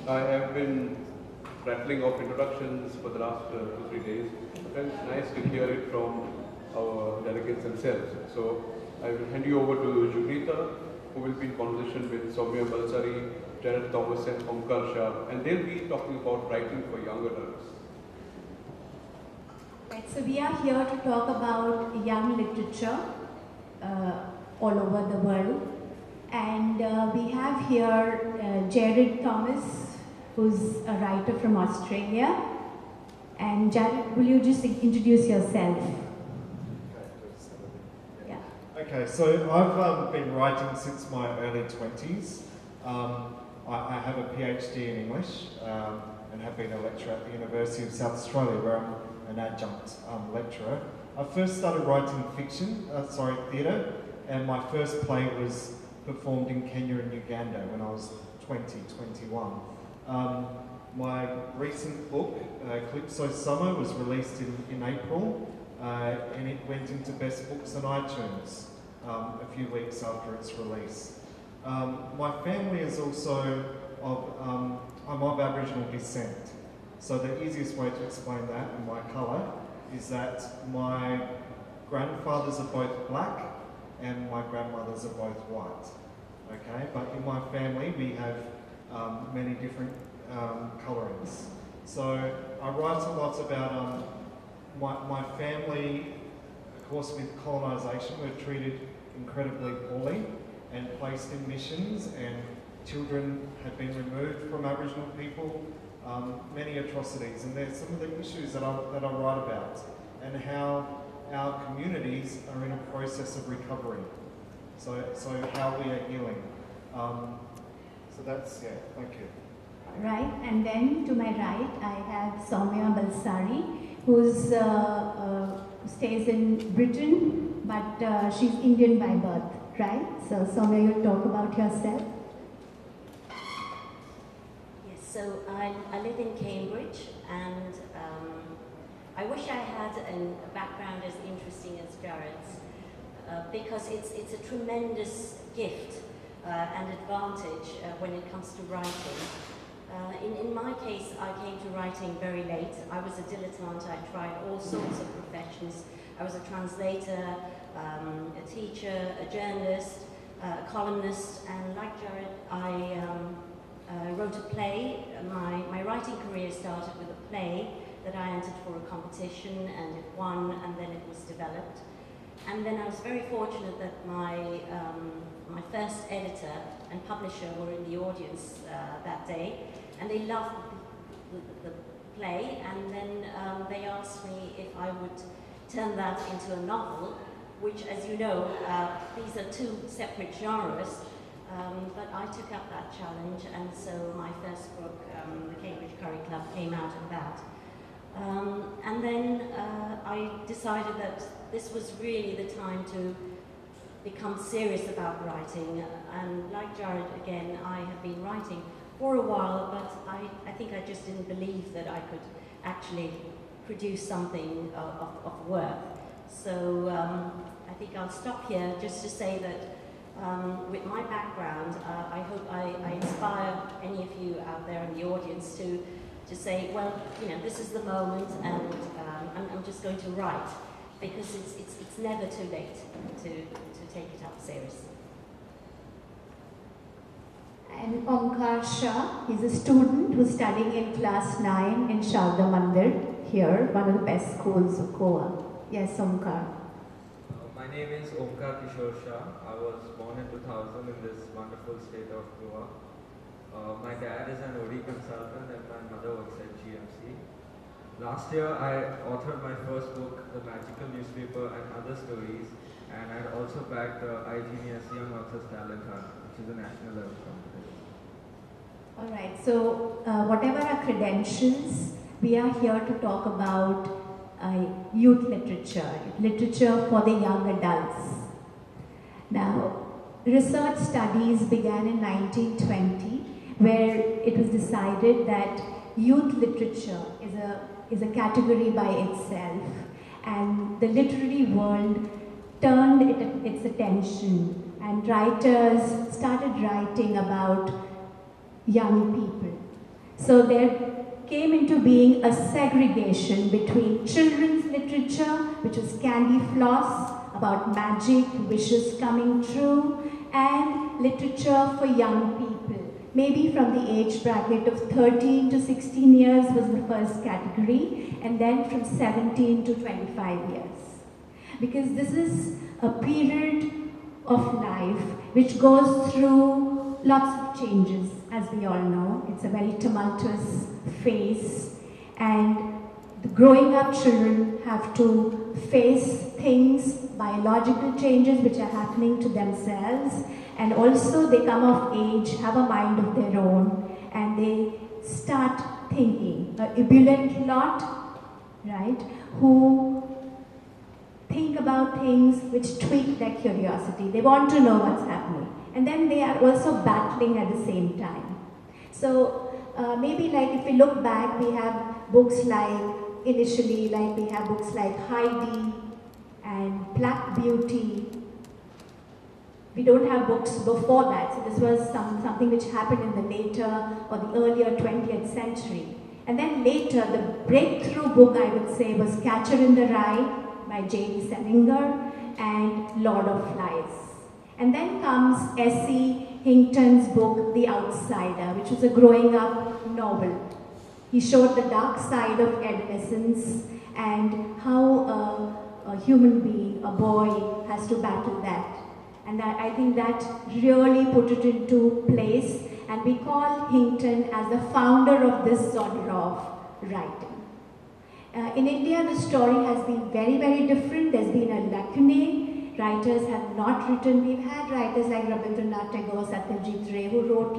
I have been rattling off introductions for the last 2-3 days, but it's nice to hear it from our delegates themselves. So I will hand you over to Jugneeta, who will be in conversation with Saumya Bersani, Janet Thomas and Aumkar Shah, and they'll be talking about writing for young adults. Right, so we are here to talk about young literature all over the world. And we have here Jared Thomas, who's a writer from Australia. And Jared, will you just introduce yourself? Yeah. Okay, so I've been writing since my early 20s. I have a PhD in English and have been a lecturer at the University of South Australia, where I'm an adjunct lecturer. I first started writing theatre, and my first play was performed in Kenya and Uganda when I was 21. My recent book, Calypso Summer, was released in April, and it went into Best Books on iTunes a few weeks after its release. My family is also I'm of Aboriginal descent, so the easiest way to explain that in my colour is that my grandfathers are both black and my grandmothers are both white. Okay, but in my family we have many different colourings. So I write a lot about my family. Of course, with colonisation, we're treated incredibly poorly and placed in missions, and children have been removed from Aboriginal people. Many atrocities, and there's some of the issues that I write about, and how our communities are in a process of recovery. So how we are healing. So that's, yeah, thank you. Right, and then to my right, I have Saumya Bersani, who stays in Britain, but she's Indian by birth, right? So Saumya, you'll talk about yourself. Yes, so I live in Cambridge, and I wish I had a background as interesting as Jared's, because it's a tremendous gift and advantage when it comes to writing. In my case, I came to writing very late. I was a dilettante. I tried all sorts of professions. I was a translator, a teacher, a journalist, a columnist, and like Jared, I wrote a play. My writing career started with a play that I entered for a competition, and it won, and then it was developed. And then I was very fortunate that my first editor and publisher were in the audience that day, and they loved the play, and then they asked me if I would turn that into a novel, which, as you know, these are two separate genres, but I took up that challenge, and so my first book, The Cambridge Curry Club, came out of that. And then I decided that this was really the time to become serious about writing, and like Jared, again, I have been writing for a while, but I think I just didn't believe that I could actually produce something of worth. So I think I'll stop here just to say that with my background, I hope I inspire any of you out there in the audience to say, well, you know, this is the moment, and I'm just going to write, because it's never too late to take it up seriously. And Aumkar Shah, he's a student who's studying in class 9 in Sharda Mandir here, one of the best schools of Goa. Yes, Aumkar. My name is Aumkar Shah. I was born in 2000 in this wonderful state of Goa. My dad is an OD consultant and my mother works at GMC. Last year I authored my first book, The Magical Newspaper and Other Stories, and I also backed the iGenius Young Authors Talent Hunt, which is a national level competition. Alright, so whatever our credentials, we are here to talk about youth literature for the young adults. Now, research studies began in 1920, where it was decided that youth literature is a category by itself, and the literary world turned its attention, and writers started writing about young people. So there came into being a segregation between children's literature, which was candy floss, about magic, wishes coming true, and literature for young people. Maybe from the age bracket of 13 to 16 years was the first category, and then from 17 to 25 years. Because this is a period of life which goes through lots of changes, as we all know. It's a very tumultuous phase, and the growing up children have to face things, biological changes which are happening to themselves, and also they come of age, have a mind of their own, and they start thinking. A ebullient lot, right, who think about things which tweak their curiosity. They want to know what's happening. And then they are also battling at the same time. So maybe like if we look back, we have books like, initially, like we have books like Heidi and Black Beauty. We don't have books before that. So this was something which happened in the later or the earlier 20th century. And then later, the breakthrough book, I would say, was Catcher in the Rye by J.D. Salinger and Lord of Flies. And then comes S.E. Hinton's book, The Outsider, which was a growing up novel. He showed the dark side of adolescence and how a human being, a boy, has to battle that. And I think that really put it into place, and we call Hinton as the founder of this genre of writing. In India, the story has been very, very different. There's been a lacune. Writers have not written. We've had writers like Rabindranath Tagore, Satyajit Ray, who wrote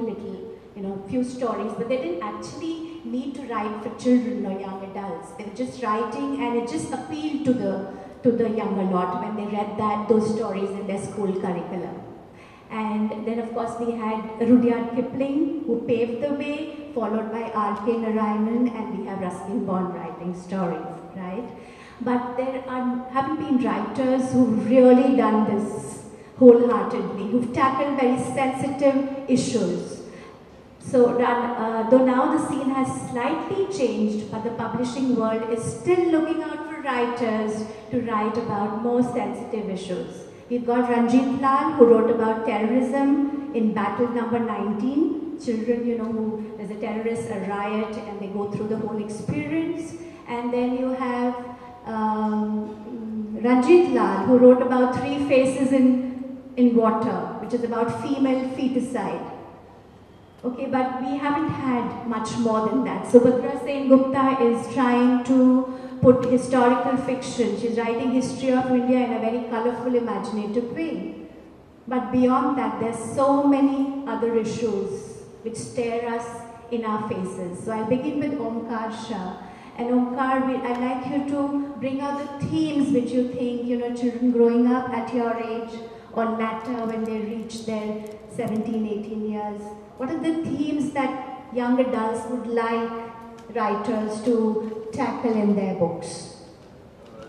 few stories, but they didn't actually need to write for children or young adults. They were just writing, and it just appealed to the younger lot when they read those stories in their school curriculum. And then, of course, we had Rudyard Kipling, who paved the way, followed by R.K. Narayanan, and we have Ruskin Bond writing stories, right? But there haven't been writers who've really done this wholeheartedly, who've tackled very sensitive issues. So though now the scene has slightly changed, but the publishing world is still looking out for writers to write about more sensitive issues. We've got Ranjit Lal, who wrote about terrorism in Battle Number 19. Children, who there's a terrorist, a riot, and they go through the whole experience. And then you have Ranjit Lal, who wrote about Three Faces in Water, which is about female feticide. Okay, but we haven't had much more than that. So Subhadra Sen Gupta is trying to put historical fiction. She's writing history of India in a very colorful, imaginative way. But beyond that, there's so many other issues which stare us in our faces. So I'll begin with Aumkar Shah. And Aumkar, I'd like you to bring out the themes which you think, children growing up at your age or later when they reach their 17, 18 years. What are the themes that young adults would like writers to tackle in their books?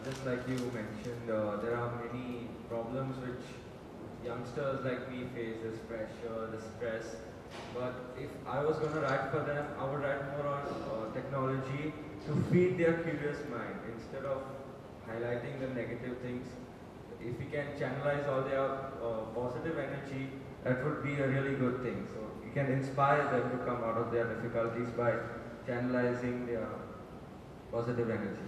Just like you mentioned, there are many problems which youngsters like me face, this pressure, the stress. But if I was going to write for them, I would write more on technology to feed their curious mind instead of highlighting the negative things. If we can channelize all their positive energy, that would be a really good thing. So you can inspire them to come out of their difficulties by channelizing their positive energy.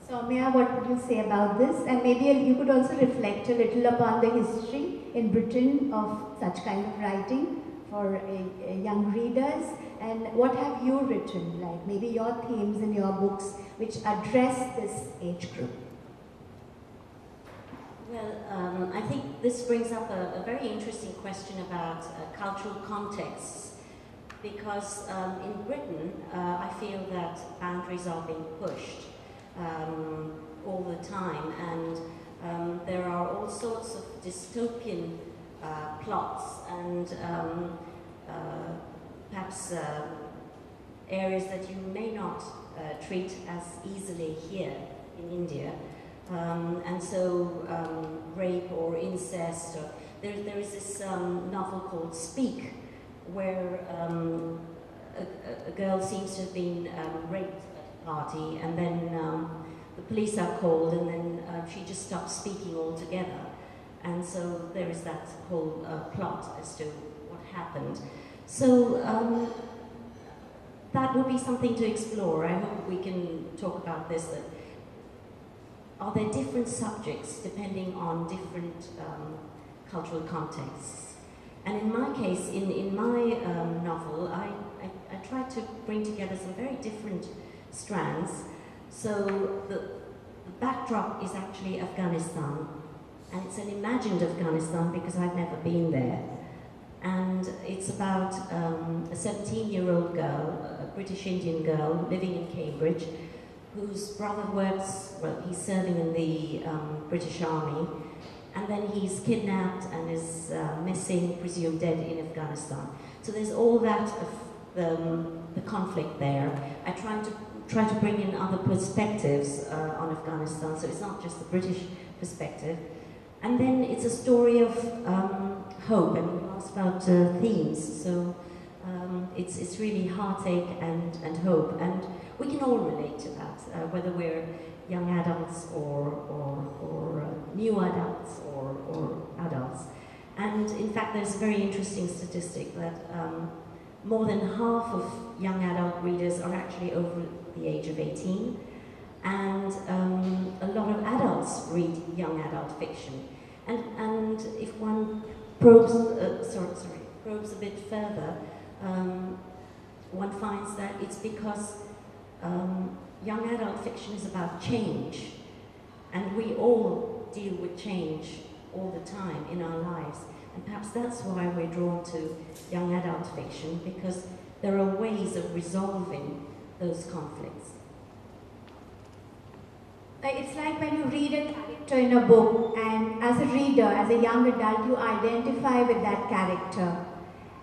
Saumya, what would you say about this? And maybe you could also reflect a little upon the history in Britain of such kind of writing for young readers. And what have you written, like maybe your themes in your books which address this age group? Well, I think this brings up a very interesting question about cultural contexts, because in Britain, I feel that boundaries are being pushed all the time, and there are all sorts of dystopian plots and perhaps areas that you may not treat as easily here in India. And so rape or incest, there is this novel called Speak, where a girl seems to have been raped at a party, and then the police are called, and then she just stops speaking altogether. And so there is that whole plot as to what happened. So that would be something to explore. I hope we can talk about this. That are there different subjects depending on different cultural contexts? And in my case, in my novel, I tried to bring together some very different strands. So the backdrop is actually Afghanistan, and it's an imagined Afghanistan because I've never been there. And it's about a 17-year-old girl, a British Indian girl living in Cambridge, whose brother works, well, he's serving in the British Army, and then he's kidnapped and is missing, presumed dead in Afghanistan. So there's all that of the conflict there. I try to bring in other perspectives on Afghanistan, so it's not just the British perspective. And then it's a story of hope, and you asked about themes, so it's really heartache and hope, and we can all relate to that, whether we're young adults or new adults or adults. And in fact, there's a very interesting statistic that more than half of young adult readers are actually over the age of 18, and a lot of adults read young adult fiction. And if one probes a bit further, one finds that it's because young adult fiction is about change, and we all deal with change all the time in our lives, and perhaps that's why we're drawn to young adult fiction, because there are ways of resolving those conflicts. It's like when you read a character in a book, and as a reader, as a young adult, you identify with that character.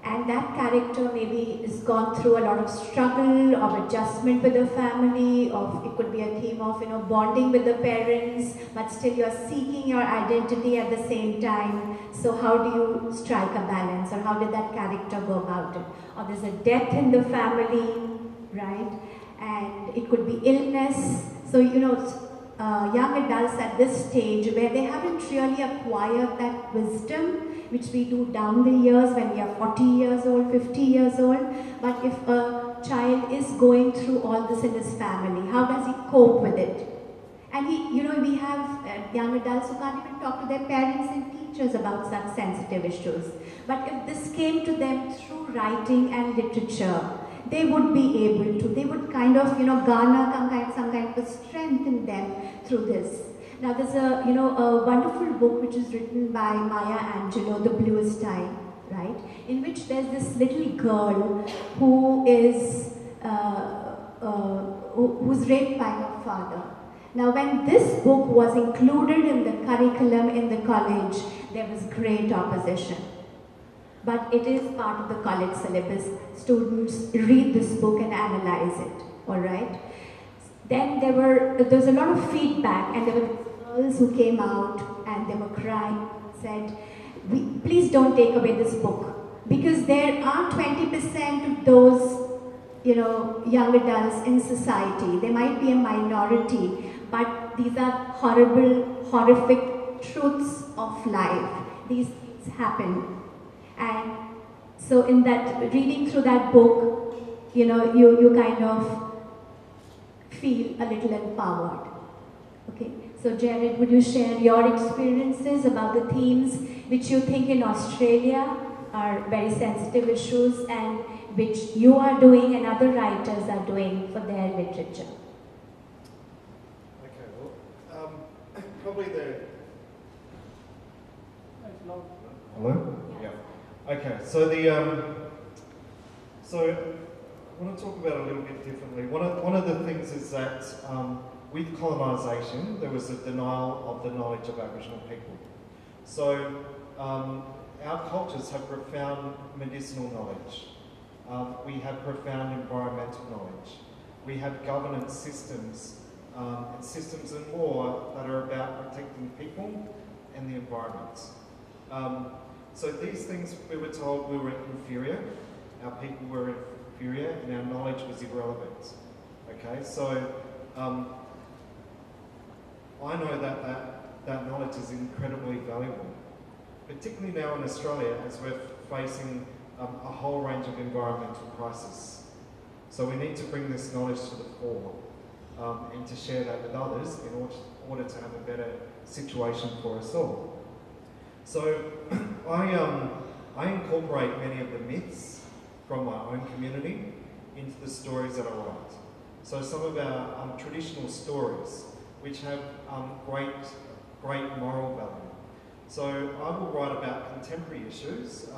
And that character maybe has gone through a lot of struggle, of adjustment with the family, of it could be a theme of bonding with the parents, but still you're seeking your identity at the same time. So how do you strike a balance, or how did that character go about it? Or there's a death in the family, right? And it could be illness. So young adults at this stage where they haven't really acquired that wisdom, which we do down the years when we are 40 years old, 50 years old. But if a child is going through all this in his family, how does he cope with it? And we have young adults who can't even talk to their parents and teachers about such sensitive issues. But if this came to them through writing and literature, they would be able to, they would kind of, garner some kind of strength in them through this. Now there's a wonderful book which is written by Maya Angelou, The Bluest Eye, right? In which there's this little girl who is, who's raped by her father. Now when this book was included in the curriculum in the college, there was great opposition. But it is part of the college syllabus. Students read this book and analyze it, all right? Then there was a lot of feedback, and there were girls who came out and they were crying, said, please don't take away this book, because there are 20% of those, young adults in society. They might be a minority, but these are horrible, horrific truths of life. These things happen. And so in that, reading through that book, you kind of feel a little empowered. Okay, so Jared, would you share your experiences about the themes which you think in Australia are very sensitive issues and which you are doing and other writers are doing for their literature? Okay, well, probably the... Hello? Yeah. Okay, so so I want to talk about it a little bit differently. One of the things is that with colonisation, there was a denial of the knowledge of Aboriginal people. So our cultures have profound medicinal knowledge. We have profound environmental knowledge. We have governance systems and systems and law that are about protecting people and the environment. So these things, we were told we were inferior, our people were inferior and our knowledge was irrelevant. Okay, so I know that knowledge is incredibly valuable, particularly now in Australia as we're facing a whole range of environmental crises. So we need to bring this knowledge to the fore and to share that with others in order to have a better situation for us all. So I incorporate many of the myths from my own community into the stories that I write. So some of our traditional stories, which have great moral value. So I will write about contemporary issues.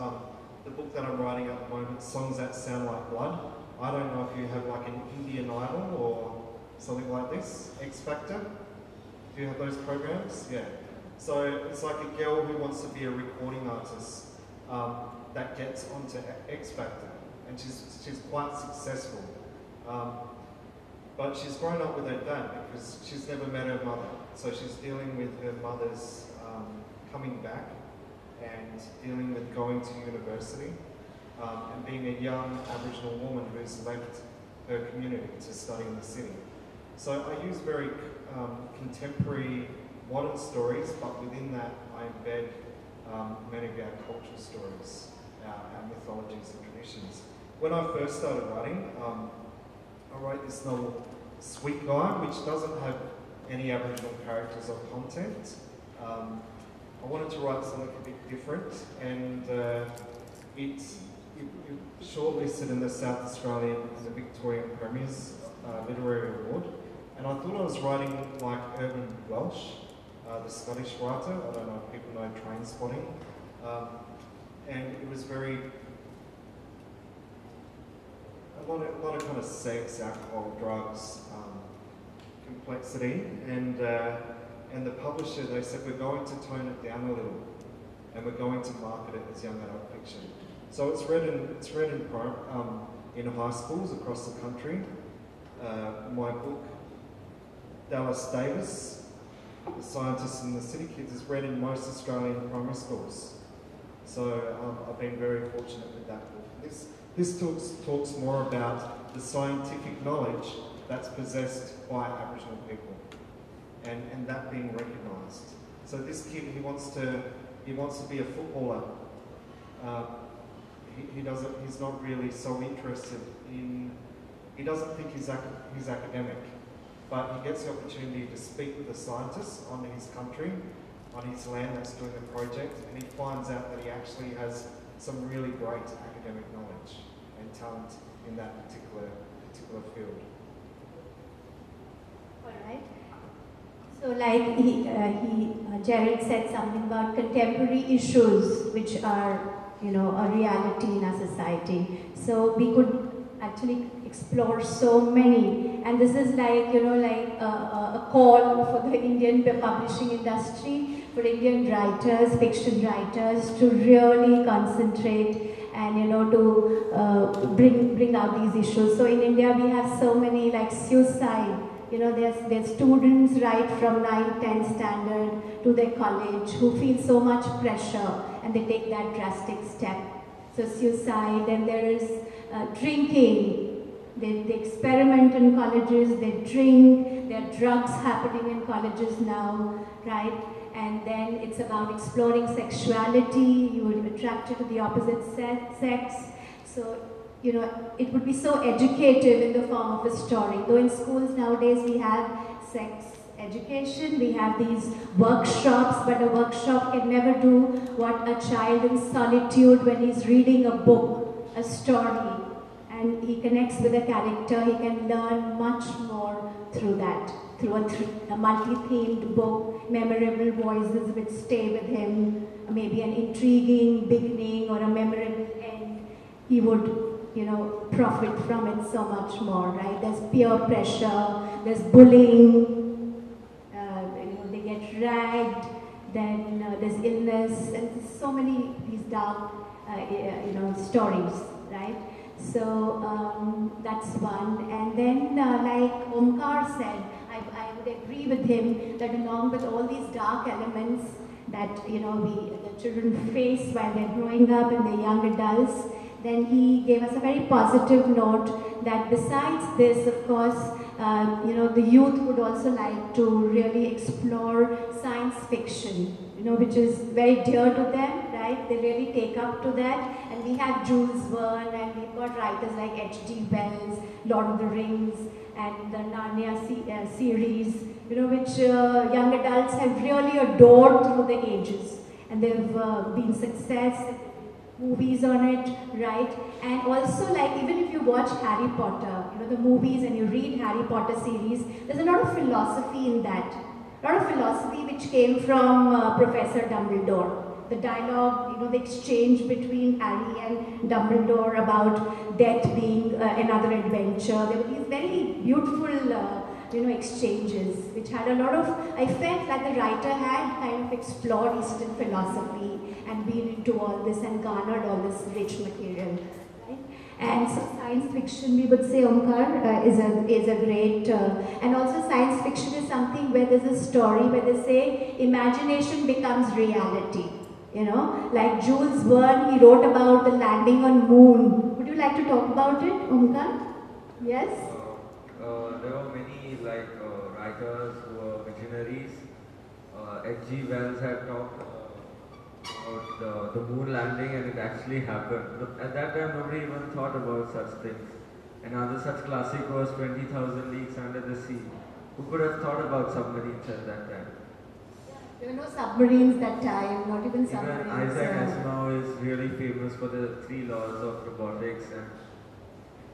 The book that I'm writing at the moment, Songs That Sound Like Blood. I don't know if you have like an Indian Idol or something like this, X Factor. Do you have those programs? Yeah. So it's like a girl who wants to be a recording artist that gets onto X Factor, and she's quite successful. But she's grown up with her dad because she's never met her mother. So she's dealing with her mother's coming back and dealing with going to university and being a young Aboriginal woman who's left her community to study in the city. So I use very contemporary, modern stories, but within that I embed many of our cultural stories, our mythologies and traditions. When I first started writing, I wrote this novel, Sweet Guy, which doesn't have any Aboriginal characters or content. I wanted to write something a bit different, and it shortlisted in the South Australian and the Victorian Premier's Literary Award. And I thought I was writing like Urban Welsh, the Scottish writer. I don't know if people know Train Spotting. And it was very, a lot of kind of sex, alcohol, drugs, complexity, and the publisher, they said, we're going to tone it down a little, and we're going to market it as young adult fiction. So it's read in high schools across the country. My book, Dallas Davis, The Scientists and the City Kids, is read in most Australian primary schools. So I've been very fortunate with that book. This talks more about the scientific knowledge that's possessed by Aboriginal people, and that being recognised. So this kid, he wants to be a footballer. He's not really so interested in. He doesn't think he's academic, but he gets the opportunity to speak with a scientist on his country, on his land that's doing the project, and he finds out that he actually has some really great academic knowledge and talent in that particular field. All right. So, like Jared said something about contemporary issues, which are, a reality in our society. So we could actually explore so many, and this is like, a call for the Indian publishing industry, for Indian writers, fiction writers, to really concentrate and to bring out these issues. So in India we have so many, like suicide. There's students right from 9th, 10th standard to their college who feel so much pressure and they take that drastic step. So suicide, and there is drinking. They experiment in colleges, they drink, there are drugs happening in colleges now, right? And then it's about exploring sexuality, you will be attracted to the opposite sex. So it would be so educative in the form of a story. Though in schools nowadays we have sex education, we have these workshops, but a workshop can never do what a child in solitude, when he's reading a book, a story, and he connects with a character, he can learn much more through that, through a multi-themed book, memorable voices which stay with him, maybe an intriguing beginning or a memorable end. He would profit from it so much more, right? There's peer pressure, there's bullying, they get dragged, then there's illness, and there's so many these dark, stories, right? So that's one. And then, like Aumkar said, I would agree with him that along with all these dark elements that the children face while they're growing up and they're young adults, then he gave us a very positive note that besides this, of course, the youth would also like to really explore science fiction, which is very dear to them, right? They really take up to that. And we have Jules Verne, and we've got writers like H.G. Wells, Lord of the Rings, and the Narnia series, which young adults have really adored through the ages. And there have been success, movies on it, right? And also, like, even if you watch Harry Potter, the movies, and you read Harry Potter series, there's a lot of philosophy in that. A lot of philosophy which came from Professor Dumbledore. The dialogue, the exchange between Harry and Dumbledore about death being another adventure. There were these very beautiful, exchanges, which had a lot of, I felt like the writer had kind of explored Eastern philosophy and been into all this and garnered all this rich material. Right? And so science fiction, we would say, Aumkar, is a great, and also science fiction is something where there's a story where they say imagination becomes reality. Like Jules Verne, he wrote about the landing on moon. Would you like to talk about it, Aumkar? Yes? There were many writers who were visionaries. H.G. Wells had talked about the moon landing, and it actually happened. But at that time, nobody even thought about such things. Another such classic was 20,000 Leagues Under the Sea. Who could have thought about submarines at that time? There were no submarines that time, not even submarines. Even Isaac Asimov is really famous for the 3 laws of robotics, and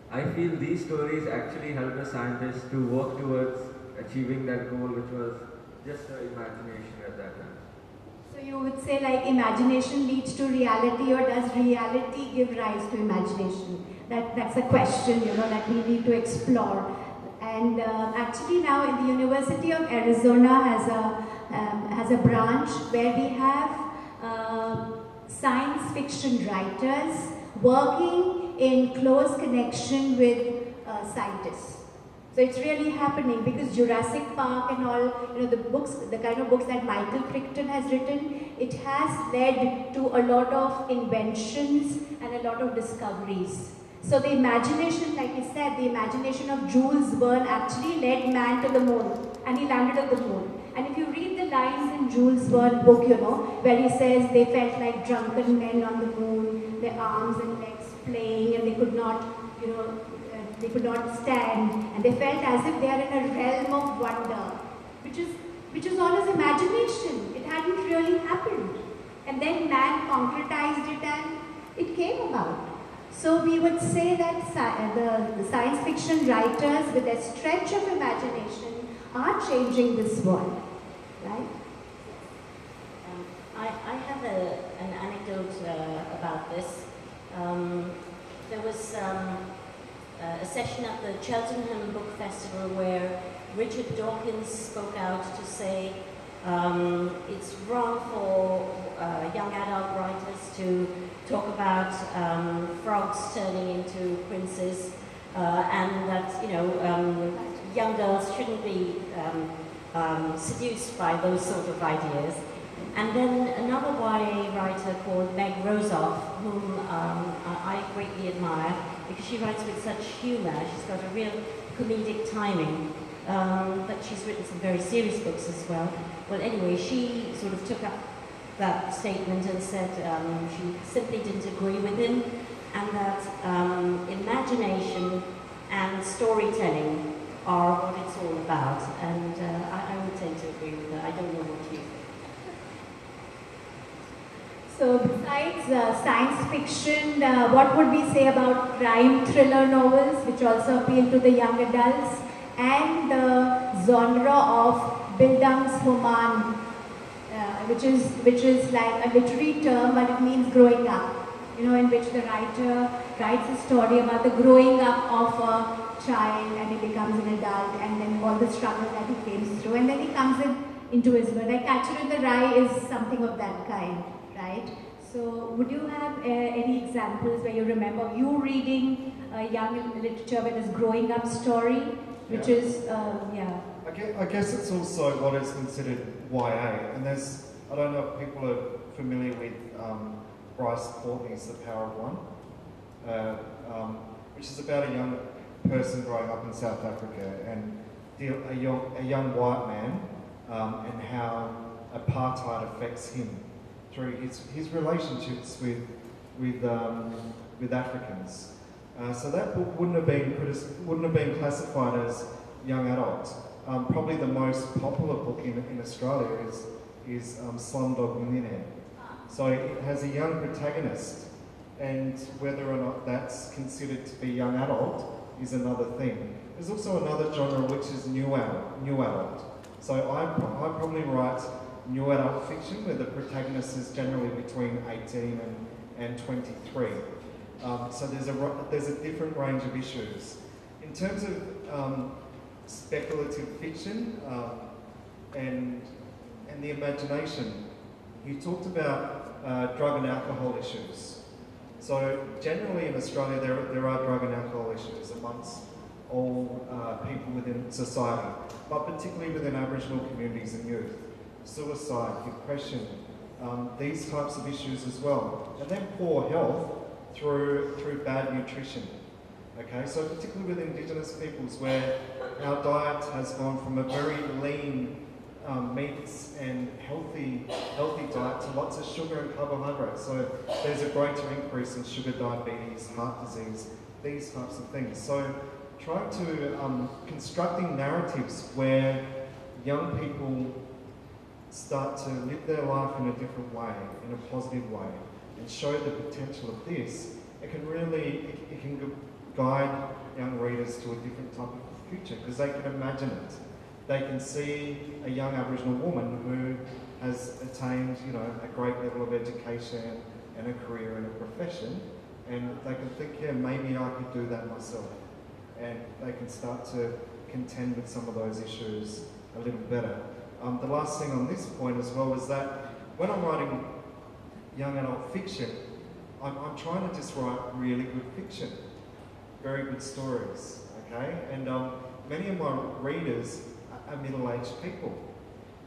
I feel these stories actually help the scientists to work towards achieving that goal, which was just an imagination at that time. So you would say like imagination leads to reality, or does reality give rise to imagination? That's a question, that we need to explore. And actually now in the University of Arizona has a branch where we have science fiction writers working in close connection with scientists. So it's really happening because Jurassic Park and all, the kind of books that Michael Crichton has written, it has led to a lot of inventions and a lot of discoveries. So the imagination, like I said, the imagination of Jules Verne actually led man to the moon, and he landed on the moon. And if you read the lines in Jules Verne's book, where he says they felt like drunken men on the moon, their arms and legs playing, and they could not, they could not stand, and they felt as if they are in a realm of wonder, which is all his imagination. It hadn't really happened. And then man concretized it and it came about. So we would say that the science fiction writers with a stretch of imagination are changing this world, right? I have an anecdote about this. There was a session at the Cheltenham Book Festival where Richard Dawkins spoke out to say it's wrong for young adult writers to talk about frogs turning into princes, and that young girls shouldn't be seduced by those sort of ideas. And then another YA writer called Meg Rosoff, whom I greatly admire because she writes with such humour. She's got a real comedic timing, but she's written some very serious books as well. Well, anyway, she sort of took up that statement and said she simply didn't agree with him, and that imagination and storytelling are what it's all about. And I would tend to agree with her. I don't know what you think. So besides science fiction, what would we say about crime thriller novels, which also appeal to the young adults, and the genre of Bildungsroman, which is like a literary term, but it means growing up, in which the writer writes a story about the growing up of a child, and he becomes an adult, and then all the struggle that he comes through, and then he comes into his world. Like Catcher in the Rye is something of that kind, right? So would you have any examples where you remember you reading young literature with this growing up story, which is, yeah. I guess it's also what is considered YA, and I don't know if people are familiar with Bryce Courtney's The Power of One. which is about a young person growing up in South Africa and a young white man and how apartheid affects him through his relationships with Africans. So that book wouldn't have been classified as young adult. Probably the most popular book in Australia is Slumdog Millionaire. So it has a young protagonist, and whether or not that's considered to be young adult is another thing. There's also another genre which is new adult. So I probably write new adult fiction where the protagonist is generally between 18 and 23. So there's a different range of issues. In terms of speculative fiction and the imagination, you talked about drug and alcohol issues. So generally in Australia there are drug and alcohol issues amongst all people within society, but particularly within Aboriginal communities and youth. Suicide, depression, these types of issues as well. And then poor health through bad nutrition. Okay, so particularly with Indigenous peoples where our diet has gone from a very lean meats and healthy diet to lots of sugar and carbohydrates. So there's a greater increase in sugar diabetes, heart disease, these types of things. So trying to constructing narratives where young people start to live their life in a different way, in a positive way, and show the potential of this, it can guide young readers to a different type of future because they can imagine it. They can see a young Aboriginal woman who has attained, a great level of education and a career and a profession, and they can think, yeah, maybe I could do that myself. And they can start to contend with some of those issues a little better. The last thing on this point as well is that when I'm writing young adult fiction, I'm trying to just write really good fiction, very good stories, okay? And many of my readers are middle-aged people.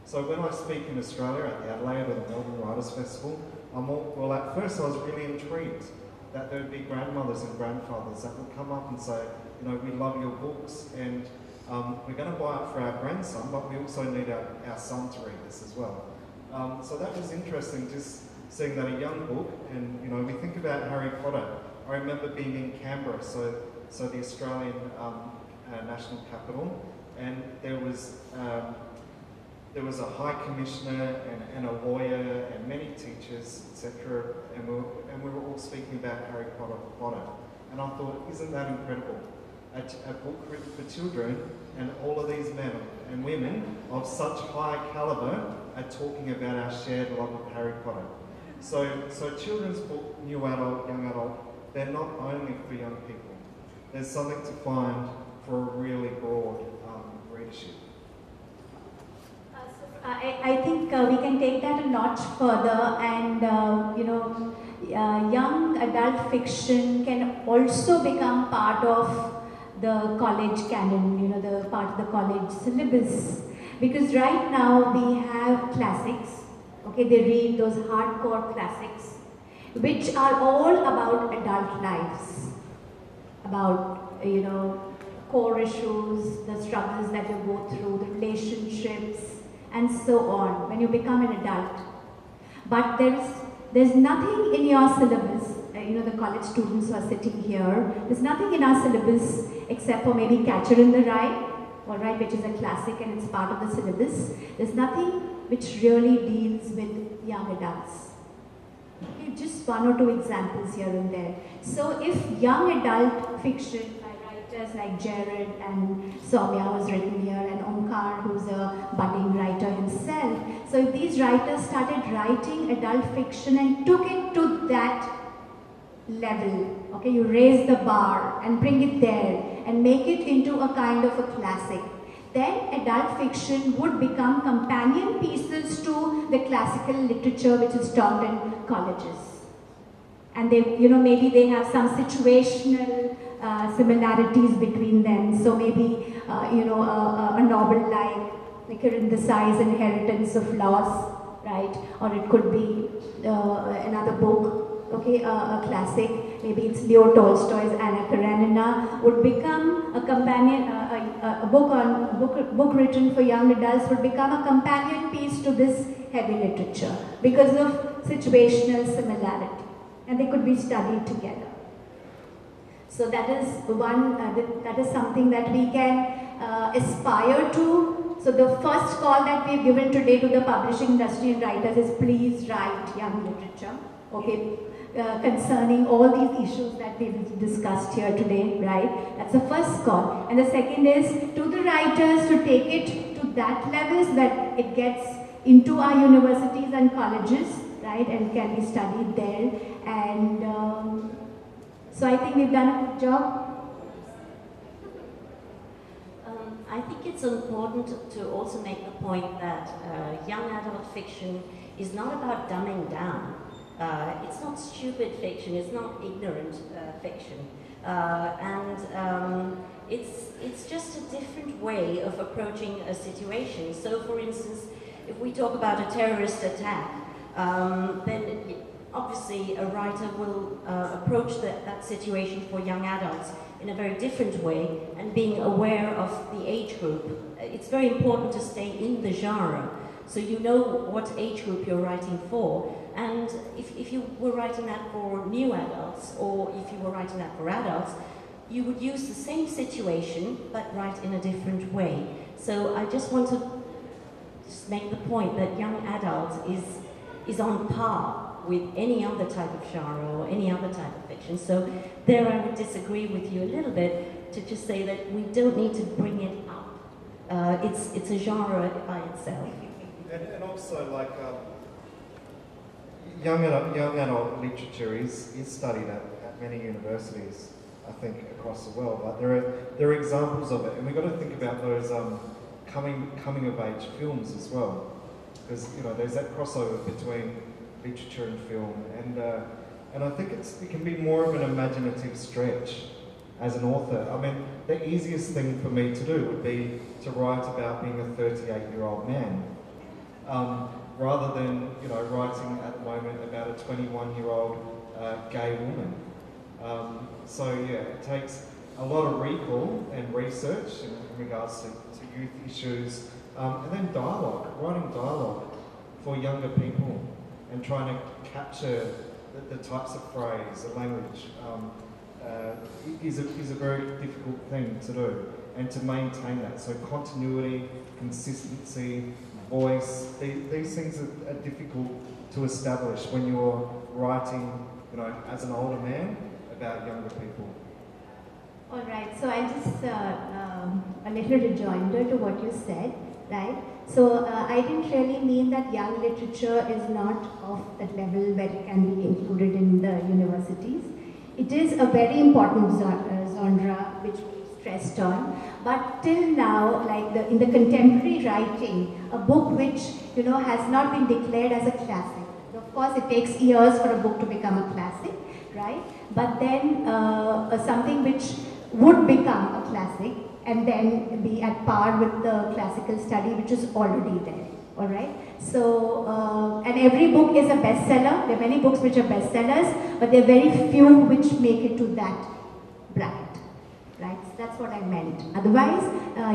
So when I speak in Australia at the Adelaide or the Melbourne Writers Festival, well, at first I was really intrigued that there would be grandmothers and grandfathers that would come up and say, we love your books and we're going to buy it for our grandson, but we also need our son to read this as well. So that was interesting, just seeing that a young book, and we think about Harry Potter. I remember being in Canberra, so the Australian national capital, and there was a high commissioner and a lawyer and many teachers, etc. And we were all speaking about Harry Potter. And I thought, isn't that incredible? A book written for children, and all of these men and women of such high caliber are talking about our shared love of Harry Potter. So children's book, new adult, young adult, they're not only for young people. There's something to find for a really broad readership. I think we can take that a notch further, and young adult fiction can also become part of the college canon, the part of the college syllabus, because right now we have classics. Okay, they read those hardcore classics, which are all about adult lives, about core issues, the struggles that you go through, the relationships, and so on when you become an adult. But there's nothing in your syllabus, the college students who are sitting here, there's nothing in our syllabus except for maybe Catcher in the Rye, all right, which is a classic and it's part of the syllabus. There's nothing which really deals with young adults. Okay, just one or two examples here and there. So if young adult fiction by writers like Jared and Saumya was written here, and Aumkar, who's a budding writer himself, so if these writers started writing adult fiction and took it to that level, okay, you raise the bar and bring it there and make it into a kind of a classic, then adult fiction would become companion pieces to the classical literature which is taught in colleges. And they, maybe they have some situational similarities between them. So maybe, a novel like in the Size Inheritance of Loss, right? Or it could be another book, okay, a classic. maybe it's Leo Tolstoy's Anna Karenina, would become a companion, a book written for young adults would become a companion piece to this heavy literature because of situational similarity, and they could be studied together. So that is one, that is something that we can aspire to. So the first call that we've given today to the publishing industry and writers is please write young literature, okay, concerning all these issues that we've discussed here today, right? That's the first call. And the second is to the writers to take it to that level so that it gets into our universities and colleges, right, and can be studied there. And so I think we've done a good job. I think it's important to also make the point that young adult fiction is not about dumbing down. It's not stupid fiction, it's not ignorant fiction. It's just a different way of approaching a situation. So for instance, if we talk about a terrorist attack, then obviously a writer will approach that situation for young adults in a very different way, and being aware of the age group. It's very important to stay in the genre, so you know what age group you're writing for. And if you were writing that for new adults, or if you were writing that for adults, you would use the same situation, but write in a different way. So I just want to just make the point that young adult is on par with any other type of genre or any other type of fiction. So there I would disagree with you a little bit to just say that we don't need to bring it up. It's a genre by itself. And also, like, young adult literature is studied at many universities, I think, across the world. Like, there are examples of it, and we've got to think about those coming of age films as well, because there's that crossover between literature and film, and I think it can be more of an imaginative stretch as an author. I mean, the easiest thing for me to do would be to write about being a 38-year-old man, rather than writing at the moment about a 21-year-old gay woman. So yeah, it takes a lot of recall and research in regards to youth issues, and then writing dialogue for younger people, and trying to capture the types of phrase, the language, is a very difficult thing to do, and to maintain that. So continuity, consistency, voice, these things are difficult to establish when you're writing, as an older man about younger people. All right, so I just, a little rejoinder to what you said, right? So I didn't really mean that young literature is not of that level where it can be included in the universities. It is a very important genre which we stressed on, but till now, like in the contemporary writing, a book which has not been declared as a classic. Of course, it takes years for a book to become a classic, right? But then something which would become a classic and then be at par with the classical study which is already there, all right? So, and every book is a bestseller. There are many books which are bestsellers, but there are very few which make it to that bracket, right? So that's what I meant. Otherwise,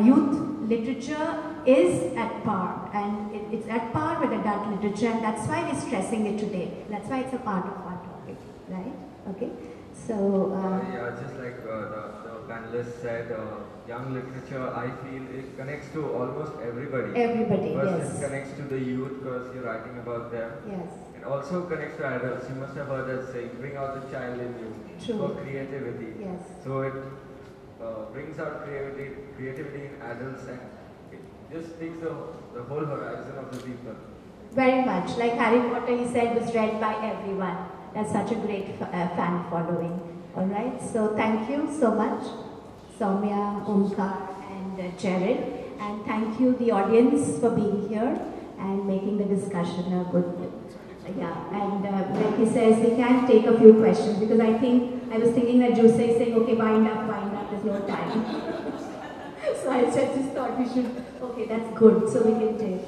youth literature is at par, and it's at par with adult literature, and that's why we're stressing it today. That's why it's a part of our topic, right? Okay? So... yeah, just like the panelist said, young literature, I feel it connects to almost everybody. Everybody, First, yes. it connects to the youth because you're writing about them. Yes. It also connects to adults. You must have heard us saying, bring out the child in you. True. For creativity. Yes. So it brings out creativity in adults, and it just takes the whole horizon of the people. Very much. Like Harry Potter, he said, was read by everyone. That's such a great fan following. All right. So thank you so much, Saumya, Aumkar, and Jared. And thank you, the audience, for being here and making the discussion a good. Yeah. And like he says, we can take a few questions, because I was thinking that Jose is saying, okay, wind up, there's no time. So I just thought we should, okay, that's good, so we can take.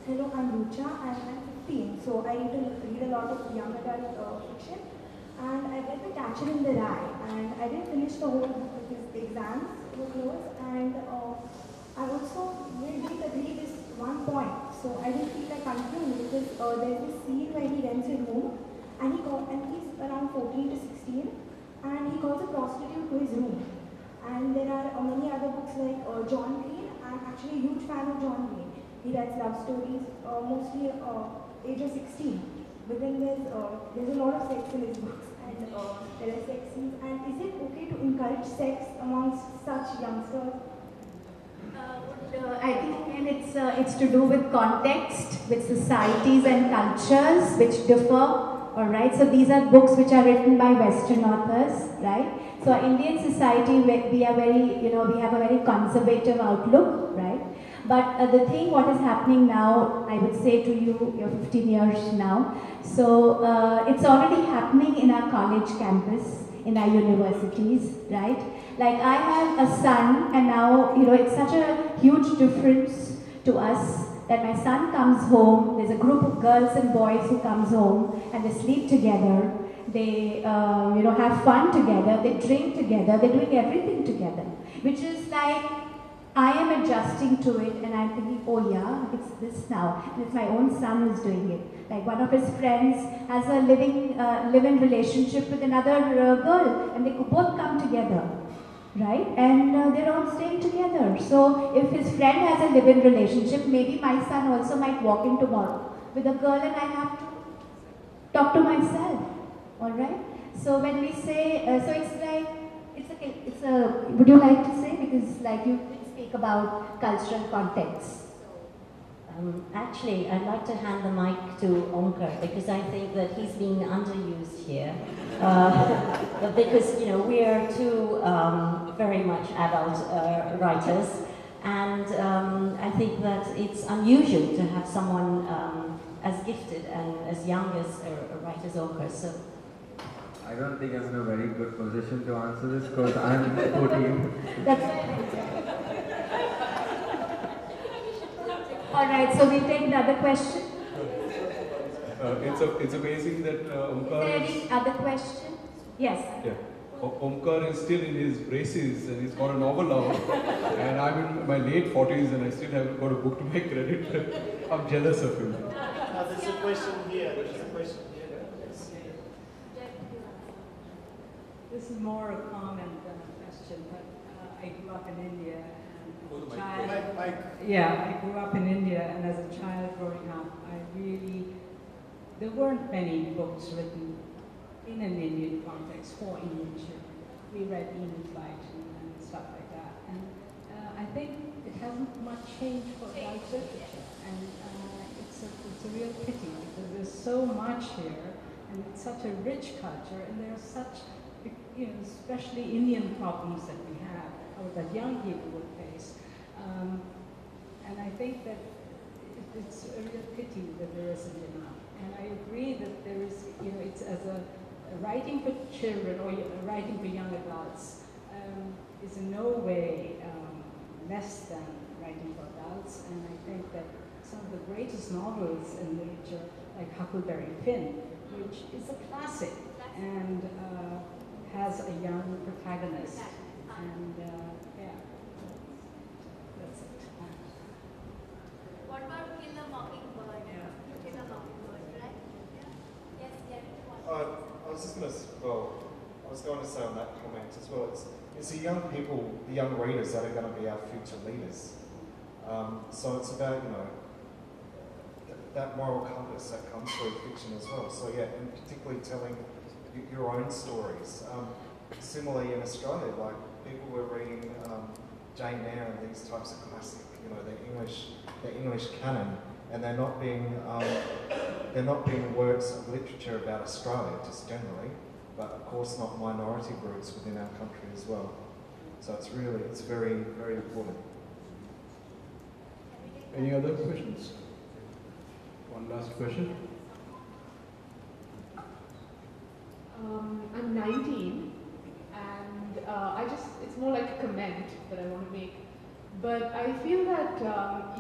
Hello, I'm Rucha and I'm 15, so I read a lot of young adult fiction. and I read The Catcher in the Rye, and I didn't finish the whole book because the exams were close, and I also really didn't agree this one point, so I didn't feel like continuing because there's this scene where he rents a room, and he's around 14 to 16, and he calls a prostitute to his room. And there are many other books like John Green. I'm actually a huge fan of John Green. He writes love stories, mostly age of 16. But then there's a lot of sex in his books, and there are sex scenes. And is it okay to encourage sex amongst such youngsters? I think again it's to do with context, with societies and cultures which differ. Alright, so these are books which are written by Western authors, right? So our Indian society, we are very, we have a very conservative outlook, right? But the thing, what is happening now, I would say to you, you're 15 years now, so it's already happening in our college campus, in our universities, right? Like I have a son, and now, it's such a huge difference to us that my son comes home, there's a group of girls and boys who comes home, and they sleep together, they, have fun together, they drink together, they're doing everything together, which is like, I am adjusting to it, and I'm thinking, oh yeah, it's this now, and it's my own son who's doing it. Like one of his friends has a live-in relationship with another girl, and they could both come together. Right? And they're all staying together. So if his friend has a live-in relationship, maybe my son also might walk in tomorrow with a girl and I have to talk to myself. Alright? So when we say, so it's like, would you like to say? Because like you did speak about cultural context. Actually, I'd like to hand the mic to Aumkar because I think that he's being underused here. Because, we are two very much adult writers, and I think that it's unusual to have someone as gifted and as young as a writer as Aumkar. So I don't think I'm in a very good position to answer this because I'm 14. Alright, so we take another question. It's amazing that Aumkar Is there is... any other question? Yes. Yeah. Aumkar is still in his braces and he's got a novel out. And I'm in my late 40s and I still haven't got a book to my credit. I'm jealous of him. There's a question here. There's a question here. Yes. This is more a comment than a question, but I grew up in India. And as a child, I grew up in India, and as a child growing up, there weren't many books written in an Indian context for Indian children. We read Enid Blyton and stuff like that. And I think it hasn't much changed for adult literature. And it's a real pity because there's so much here, and it's such a rich culture, and there are such, especially Indian problems that we have, or that young people would face. And I think that it's a real pity that there isn't enough. And I agree that there is, it's as a writing for children or writing for young adults is in no way less than writing for adults. And I think that some of the greatest novels in literature, like Huckleberry Finn, which is a classic and has a young protagonist. And that's it. What about Kill a Mockingbird? Kill a Mockingbird, right? Yes, I was just going to say on that comment as well. It's the young people, the young readers that are going to be our future leaders. So it's about that moral compass that comes through fiction as well. So yeah, and particularly telling your own stories. Similarly in Australia, like people were reading Jane Eyre and these types of classic, the English canon, and they're not being works of literature about Australia just generally, but of course not minority groups within our country as well. So it's very, very important. Any other questions? One last question. I'm 19, and it's more like a comment that I want to make. But I feel that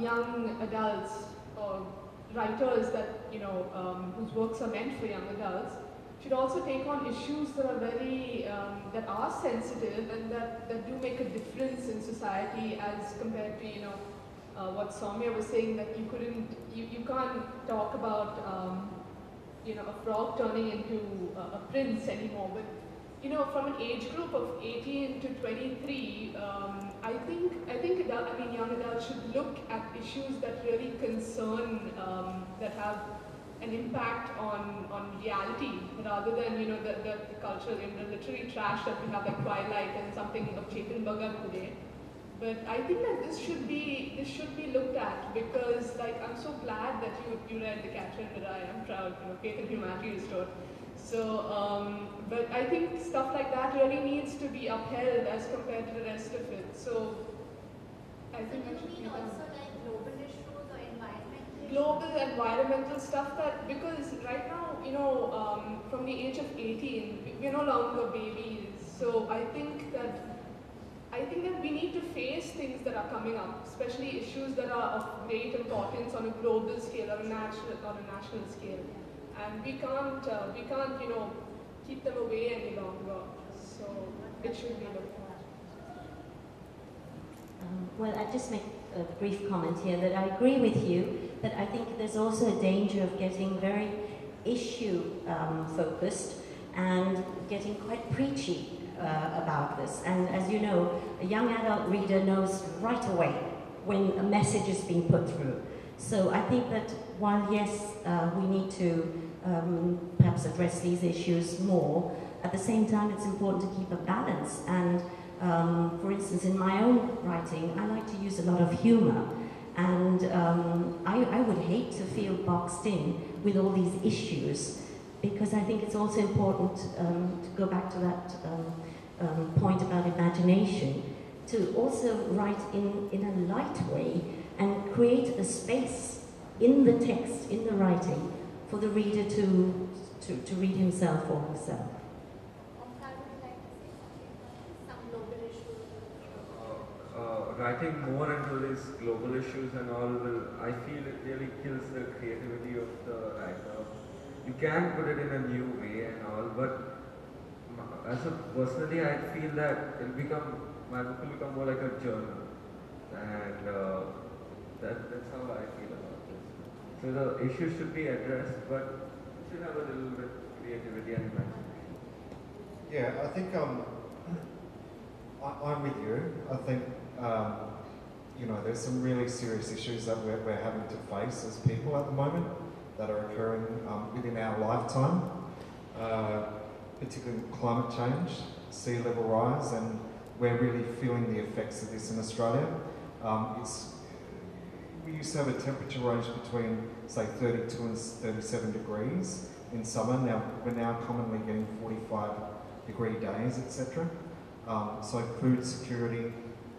young adults or writers that, whose works are meant for young adults, should also take on issues that are very, that are sensitive and that do make a difference in society as compared to, you know, what Saumya was saying, that you can't talk about, you know, a frog turning into a prince anymore. But, you know, from an age group of 18 to 23, I think young adults should look at issues that really concern, that have an impact on reality, rather than, you know, the cultural and the literary trash that we have, like Twilight and something of Chetan Bhagat today. But I think that this should be looked at, because, like, I'm so glad that you read The Catcher in the Rye. I'm proud, you know, faith and humanity restored. So, but I think stuff like that really needs to be upheld as compared to the rest of it. So, I think that should be done. Also like global issues or environmental Global environmental stuff, that, because right now, you know, from the age of 18, we're no longer babies. So I think that we need to face things that are coming up, especially issues that are of great importance on a global scale or a national scale. And we can't, you know, keep them away any longer. So it should be looked at. Well, I'll just make a brief comment here that I agree with you, but I think there's also a danger of getting very issue focused and getting quite preachy about this. And as you know, a young adult reader knows right away when a message is being put through. So I think that while yes, we need to perhaps address these issues more, at the same time it's important to keep a balance. And for instance, in my own writing, I like to use a lot of humor. And I would hate to feel boxed in with all these issues, because I think it's also important to go back to that point about imagination, to also write in a light way and create a space in the text, in the writing, for the reader to read himself or herself. Aumkar, would you like to say something about some global issues? Writing more into these global issues and all I feel it really kills the creativity of the writer. You can put it in a new way and all, but personally I feel that my book will become more like a journal, and that's how I feel about this. So the issues should be addressed, but it should have a little bit of creativity and imagination. Yeah, I think I'm with you. I think you know, there's some really serious issues that we're having to face as people at the moment that are occurring within our lifetime, particularly climate change, sea level rise, and we're really feeling the effects of this in Australia. We used to have a temperature range between, say, 32 and 37 degrees in summer. Now we're commonly getting 45-degree days, etc. So food security,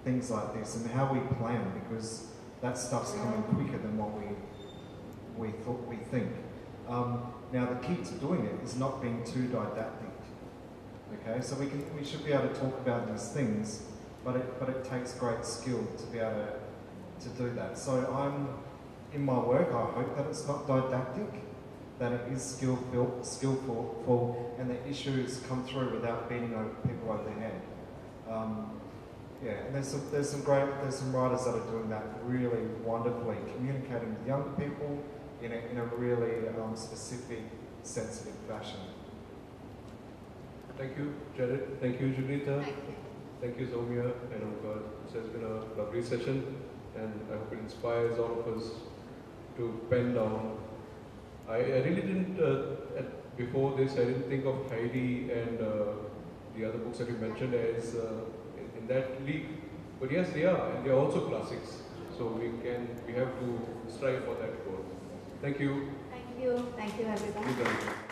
things like this, and how we plan, because that stuff's coming quicker than what we think. Now the key to doing it is not being too didactic. Okay, so we should be able to talk about these things, but it takes great skill to be able to do that. So in my work, I hope that it's not didactic, that it is skillful, and the issues come through without beating people over the head. Yeah, and there's some writers that are doing that really wonderfully, communicating with young people in a really specific, sensitive fashion. Thank you, Jared. Thank you, Jugneeta. Thank you. Thank you, Saumya and Aumkar. This has been a lovely session, and I hope it inspires all of us to pen down. I really didn't, before this, I didn't think of Heidi and the other books that you mentioned as in that league. But yes, they are, and they are also classics. So we have to strive for that goal. Thank you. Thank you. Thank you, everybody. Good night.